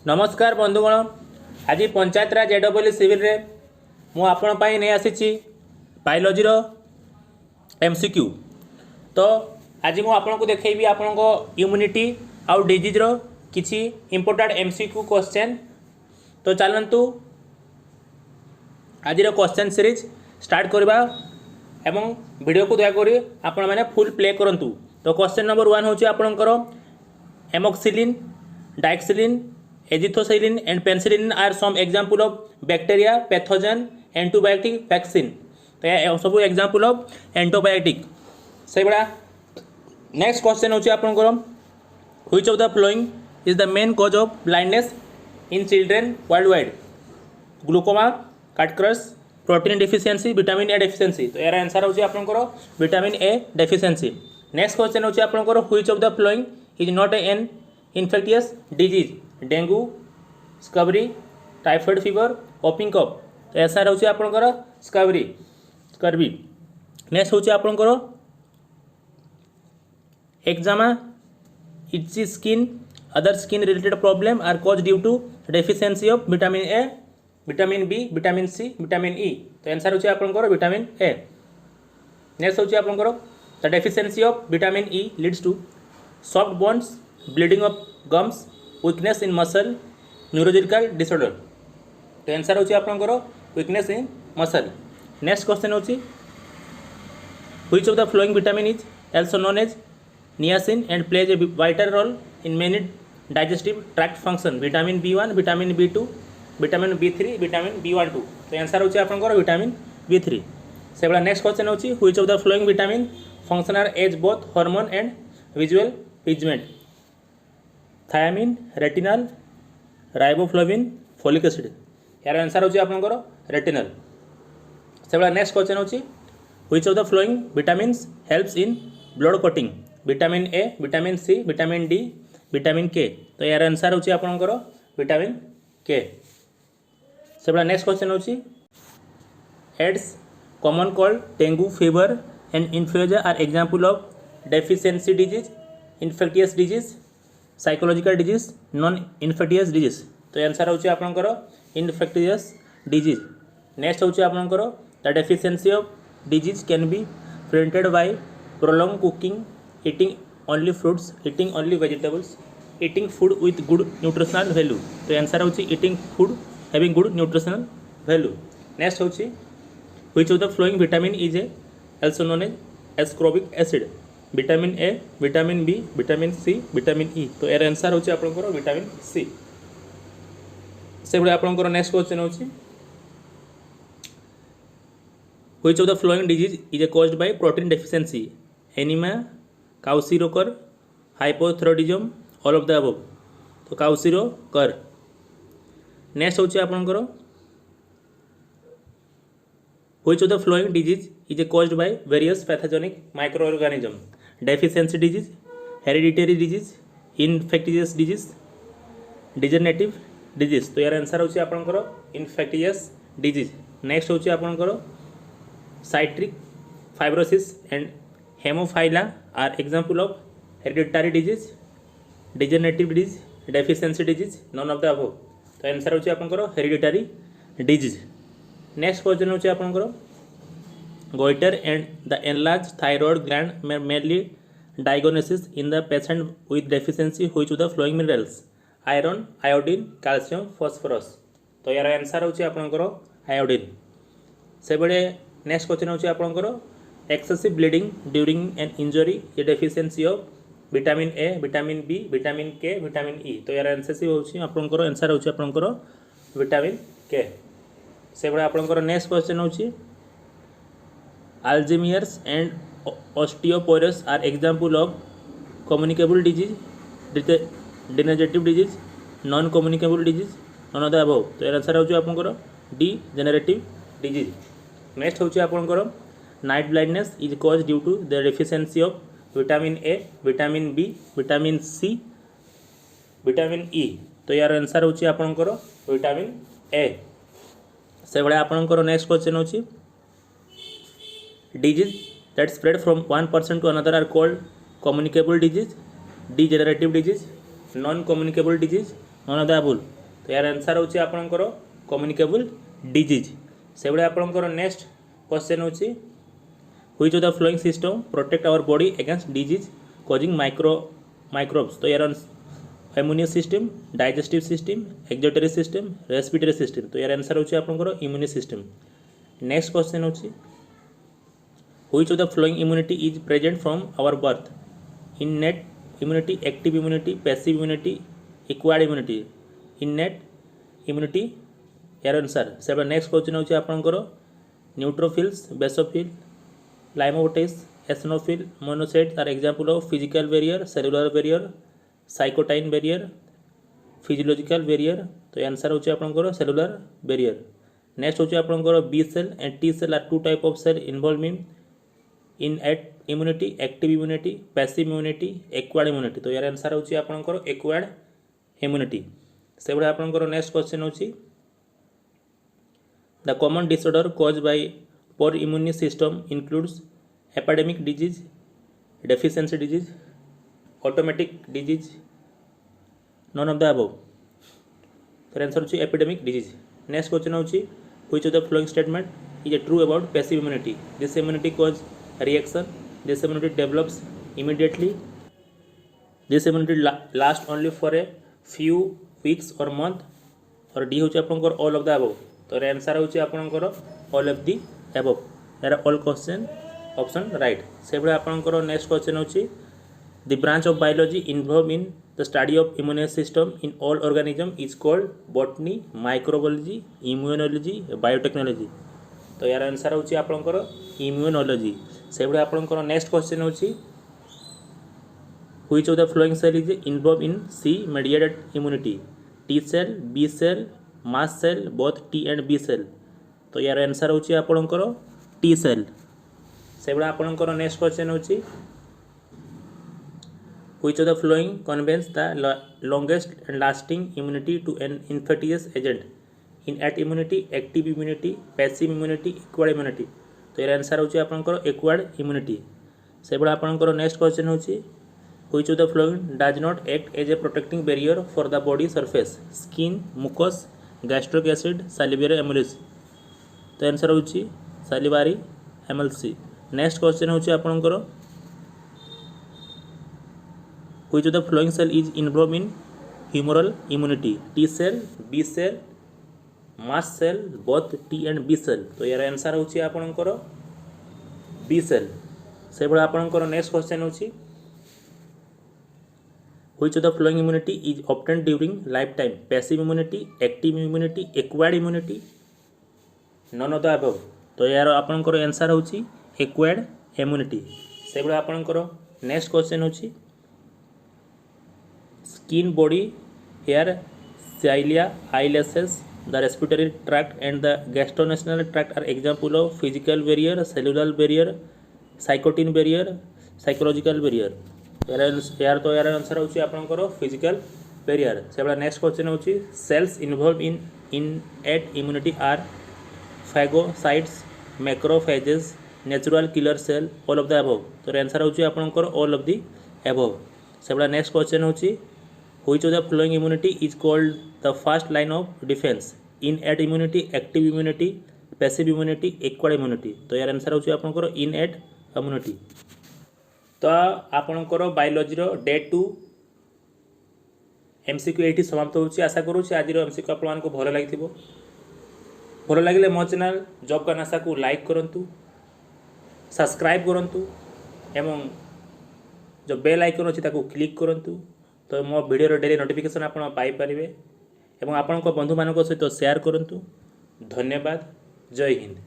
नमस्कार बंधुगण। आज पंचायत राज जेडब्ल्यू सिविल रे मु आपण पाई नहीं आसी बायोलॉजी एमसीक्यू। तो आज मु आपन को देखैबी आपण को इम्यूनिटी आउ डिजीज रो किछि इंपोर्टेंट एमसीक्यू क्वेश्चन। तो चलंतु आज क्वेश्चन सीरीज स्टार्ट करबा एवं वीडियो को दया करी आपण माने फुल प्ले करंतु। तो क्वेश्चन नंबर 1 होची आपनकर amoxicillin, dicloxacillin, azithromycin and penicillin are some example of bacteria, pathogen, antibiotic, vaccine. तो ये सब एग्जांपल ऑफ एंटीबायोटिक से बड़ा। नेक्स्ट क्वेश्चन होची आपनकर which of the following is the main cause of blindness in children worldwide? Glaucoma, cataracts, protein deficiency, vitamin A deficiency. तो यार answer होची आपनकर vitamin A deficiency. Next question होची आपनकर which of the following is not an infectious disease? Dengue, scurvy, typhoid fever, whooping cough. तो answer होची आपनकर scurvy. Next होची आपनकर eczema, itchy skin, other skin related problem are cause due to deficiency of vitamin A, vitamin B, vitamin C, vitamin E. तो answer होची आपनकर vitamin A. Next होची आपनकर the deficiency of vitamin E leads to soft bones, bleeding of gums, weakness in muscle, neurological disorder. तो answer होची आपनकर weakness in muscle. Next question होची which of the following vitamin is also known as niacin and plays a vital role in many digestive tract function? Vitamin B1, vitamin B2, vitamin B3, vitamin B12। तो answer होची आपनकर vitamin B3 से बड़ा। Next question होची which of the following vitamin function are as both hormone and visual pigment? Thiamine, retinal, riboflavin, folic acid. यार answer होची आपनकर retinal से बड़ा। नेक्स्ट क्वेश्चन होची which of the following vitamins helps in blood clotting? Vitamin A, vitamin C, vitamin D, vitamin K. तो यार answer होची आपनकर विटामिन के से बड़ा। नेक्स्ट क्वेश्चन होची AIDS, common cold, dengue fever and influenza are example of deficiency disease, infectious disease, psychological disease, non infectious disease. तो answer होची आपनकर इन्फेक्टियस डिजीज। नेक्स्ट होची आपनकर the deficiency of disease can be prevented by prolong cooking, eating only fruits, eating only vegetables, eating food with good nutritional value. तो answer होची eating food having good nutritional value. Next होची which of the following vitamin is a also known as ascorbic acid? Vitamin A, vitamin B, vitamin C, vitamin E. तो यार answer होची आपनकर vitamin C से बड़ा। आपनकर next question होची which of the following disease is caused by protein deficiency? Anaemia, kwashiorkor, hypothyroidism, all of the above. तो kwashiorkor. Next होची आपनकर which of the following disease is caused by various pathogenic microorganism? Deficiency disease, hereditary disease, infectious disease, degenerative disease. तो यार answer होची आपनकर infectious disease. Next होची आपनकर cystic fibrosis and haemophilia are example of hereditary disease, degenerative disease, deficiency disease, none of the above. तो answer होची आपनकर hereditary disease. Next question होची आपनकर goiter and the enlarged thyroid gland may mainly diagnosis in the patient with deficiency which of the flowing minerals? Iron, iodine, calcium, phosphorus। तो यार answer होची आपनकर iodine से बड़े। नेक्स्ट क्वेश्चन होची आपनकर excessive bleeding during an injury ये deficiency of vitamin A, vitamin B, vitamin K, vitamin E. तो यार आंसर होची आपनकर आंसर होची आपनकर विटामिन के से बड़े। आपनकर नेक्स्ट क्वेश्चन होची Alzheimer's and osteoporosis are example of communicable disease, degenerative disease, non-communicable disease, none of the above। तो यार आंसर होची आपनकर degenerative disease। नेक्स्ट होची आपनकर night blindness is cause due to the deficiency of vitamin A, vitamin B, vitamin C, vitamin E. तो यार answer होची आपनकर विटामिन ए से बड़ा। आपनकर नेक्स्ट क्वेश्चन होची disease that spread from one person to another are called communicable disease, degenerative disease, non communicable disease, none of the above. तो यार आंसर होची आपनकर कम्युनिकेबल डिजीज। से भाई आपनकर नेक्स्ट क्वेश्चन होची which of the following system protect our body against disease causing microbes. तो यार immune system, digestive system, excretory system, respiratory system. तो यार आंसर होची आपनकर इम्यून सिस्टम। नेक्स्ट क्वेश्चन होची which of the following immunity is present from our birth. Innate immunity, active immunity, passive immunity, acquired immunity. Innate immunity यार answer. से next question होची आपनकर neutrophils, basophil, lymphocytes, एसनोफिल, monocytes are example of physical barrier, cellular barrier, cytokine barrier, physiological barrier. तो answer होची आपनकर cellular barrier. Next होची आपनकर B cell and T cell are two type of cell involved in immunity, active immunity, passive immunity, acquired immunity. तो यार answer होची आपनकर acquired immunity. से भाई आपनकर नेक्स्ट क्वेश्चन होची the common disorder cause by poor immune system includes epidemic disease, deficiency disease, automatic disease, none of the above. तो answer होची एपिडेमिक डिजीज। नेक्स्ट क्वेश्चन होची which of the following statement is true about passive immunity. This immunity cause reaction, this immunity develops immediately, this immunity last only for a few weeks और month, और D होची आपनकर all of the above. तो answer होची आपनकर all of the above. यार all question option right. से भाई आपनकर नेक्स्ट क्वेश्चन होची the branch of biology involve in the study of immune system in all organism is called botany, microbiology, immunology, biotechnology. तो यार answer होची आपनकर immunology. से भाई आपनकर नेक्स्ट क्वेश्चन होची which of the following cell is involve in C mediated immunity. T cell, B cell, mast cell, both T and B cell. तो यार आंसर होची आपनकर टी सेल। से भाई आपनकर नेक्स्ट क्वेश्चन होची which of the flowing conveys the longest and lasting immunity to an infectious agent? Innate immunity, active immunity, passive immunity, acquired immunity। तो यार आंसर होची आपनकर acquired immunity। से बड़ा आपनकर नेक्स्ट क्वेश्चन होची which of the following does not act as a protecting barrier for the body surface? Skin, mucus, gastric acid, salivary amylase। तो answer होची salivary amylase। नेक्स्ट क्वेश्चन होची आपनकर which of the following cell is involved in humoral immunity? T cell, B cell, mast cell, both T and B cell। तो यार answer होची आपनकर B cell। से बड़ा आपनकर नेक्स्ट क्वेश्चन होची which of the following immunity is obtained during lifetime? Passive immunity, active immunity, acquired immunity, none of the above। तो यार आपनकर आंसर होची acquired immunity। से बड़ा आपनकर नेक्स्ट क्वेश्चन होची skin, body, hair, cilia, eyelashes, the respiratory tract and the gastrointestinal tract are example of physical barrier, cellular barrier, cytokine barrier, psychological barrier। यार तो यार आंसर होची आपनकर फिजिकल बैरियर। से बड़ा नेक्स्ट क्वेश्चन होची cells involve in innate immunity are phagocytes, macrophages, natural killer cell, all of the above। तो answer होची आपनकर all of the above। से बड़ा नेक्स्ट क्वेश्चन होची which of the following immunity is called the first line of defense? Innate immunity, active immunity, passive immunity, acquired immunity। तो यार answer होची आपनकर innate immunity। तो आपनकर बायोलॉजी रो डे 2 एमसीक्यू एठी समाप्त होची। आशा करू छी आज रो एमसीक्यू आपन को भलो लागिथिबो। भलो लागिले मो चैनल जॉब का नासा को लाइक करंतु, सब्सक्राइब करंतु एवं जो बेल आइकन अछि ताको क्लिक करंतु। तो मो वीडियो डेली नोटिफिकेशन आपण पाई परिबे एवं आपण को बंधु मानक सहित शेयर करंतु। धन्यवाद। जय हिंद।